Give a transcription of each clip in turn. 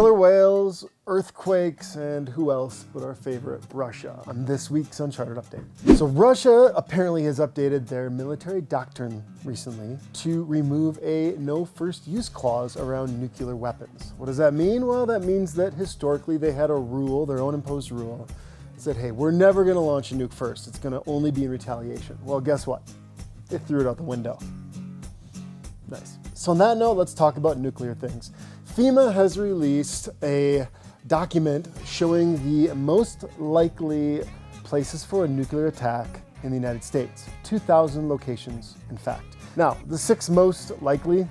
Killer whales, earthquakes, and who else but our favorite, Russia, on this week's Uncharted update. So Russia apparently has updated their military doctrine recently to remove a no first use clause around nuclear weapons. What does that mean? Well, that means that historically they had a rule, their own imposed rule, that said, hey, we're never gonna launch a nuke first. It's gonna only be in retaliation. Well, guess what? They threw it out the window. Nice. So on that note, let's talk about nuclear things. FEMA has released a document showing the most likely places for a nuclear attack in the United States. 2,000 locations, in fact. Now, the 6 most likely,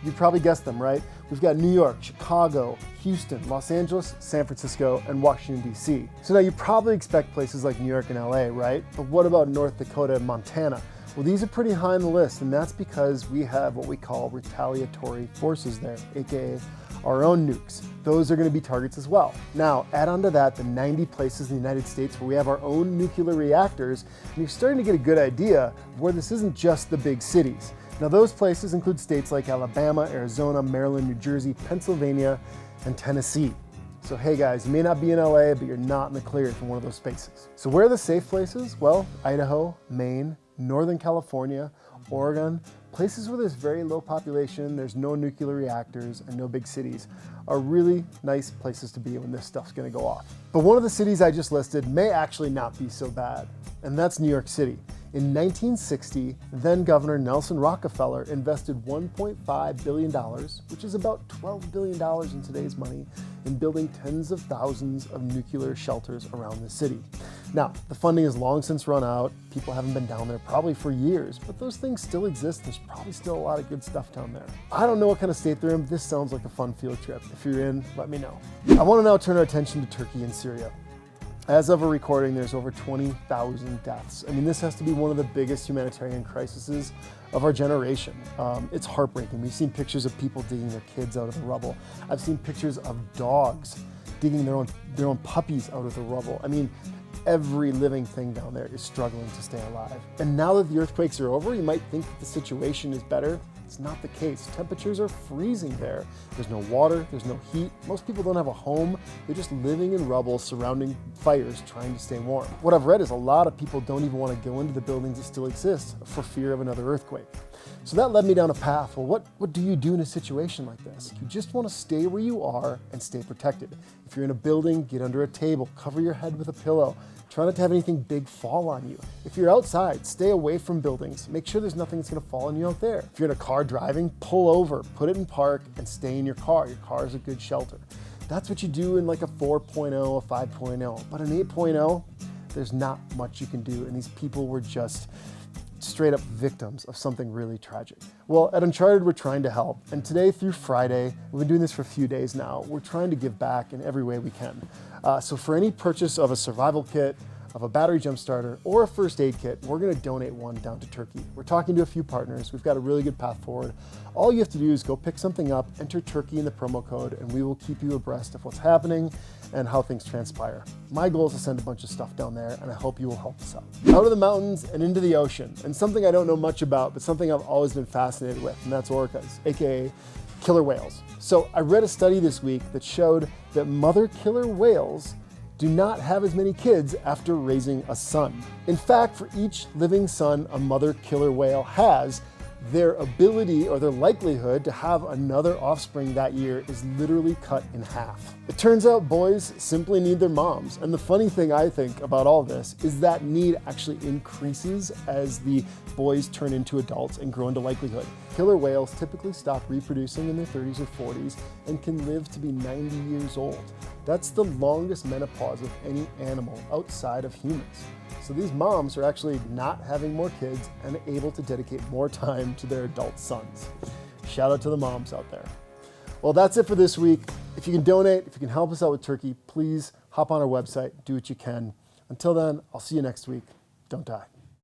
you probably guessed them, right? We've got New York, Chicago, Houston, Los Angeles, San Francisco, and Washington, D.C. So now you probably expect places like New York and LA, right? But what about North Dakota and Montana? Well, these are pretty high on the list, and that's because we have what we call retaliatory forces there, aka our own nukes. Those are going to be targets as well. Now, add on to that the 90 places in the United States where we have our own nuclear reactors, and you're starting to get a good idea of where this isn't just the big cities. Now, those places include states like Alabama, Arizona, Maryland, New Jersey, Pennsylvania, and Tennessee. So hey guys, you may not be in LA, but you're not in the clear from one of those spaces. So where are the safe places? Well, Idaho, Maine, Northern California, Oregon, places where there's very low population, there's no nuclear reactors, and no big cities are really nice places to be when this stuff's gonna go off. But one of the cities I just listed may actually not be so bad, and that's New York City. In 1960, then Governor Nelson Rockefeller invested $1.5 billion, which is about $12 billion in today's money, in building tens of thousands of nuclear shelters around the city. Now, the funding has long since run out. People haven't been down there probably for years, but those things still exist. There's probably still a lot of good stuff down there. I don't know what kind of state they're in, but this sounds like a fun field trip. If you're in, let me know. I want to now turn our attention to Turkey and Syria. As of a recording, there's over 20,000 deaths. I mean, this has to be one of the biggest humanitarian crises of our generation. It's heartbreaking. We've seen pictures of people digging their kids out of the rubble. I've seen pictures of dogs digging their own puppies out of the rubble. I mean, every living thing down there is struggling to stay alive. And now that the earthquakes are over, you might think that the situation is better. It's not the case. Temperatures are freezing there. There's no water, there's no heat. Most people don't have a home. They're just living in rubble surrounding fires trying to stay warm. What I've read is a lot of people don't even want to go into the buildings that still exist for fear of another earthquake. So that led me down a path. Well, what do you do in a situation like this? You just want to stay where you are and stay protected. If you're in a building, get under a table, cover your head with a pillow. Try not to have anything big fall on you. If you're outside, stay away from buildings. Make sure there's nothing that's gonna fall on you out there. If you're in a car driving, pull over, put it in park, and stay in your car. Your car is a good shelter. That's what you do in like a 4.0, a 5.0. But an 8.0, there's not much you can do. And these people were just straight up victims of something really tragic. Well, at Uncharted, we're trying to help. And today through Friday, we've been doing this for a few days now, we're trying to give back in every way we can. So for any purchase of a survival kit, of a battery jump starter, or a first aid kit, we're gonna donate one down to Turkey. We're talking to a few partners. We've got a really good path forward. All you have to do is go pick something up, enter Turkey in the promo code, and we will keep you abreast of what's happening and how things transpire. My goal is to send a bunch of stuff down there, and I hope you will help us out. Out of the mountains and into the ocean, and something I don't know much about, but something I've always been fascinated with, and that's orcas, aka killer whales. So I read a study this week that showed that mother killer whales do not have as many kids after raising a son. In fact, for each living son a mother killer whale has, their ability or their likelihood to have another offspring that year is literally cut in half. It turns out boys simply need their moms. And the funny thing I think about all this is that need actually increases as the boys turn into adults and grow into likelihood. Killer whales typically stop reproducing in their 30s or 40s and can live to be 90 years old. That's the longest menopause of any animal outside of humans. So these moms are actually not having more kids and able to dedicate more time to their adult sons. Shout out to the moms out there. Well, that's it for this week. If you can donate, if you can help us out with Turkey, please hop on our website, do what you can. Until then, I'll see you next week. Don't die.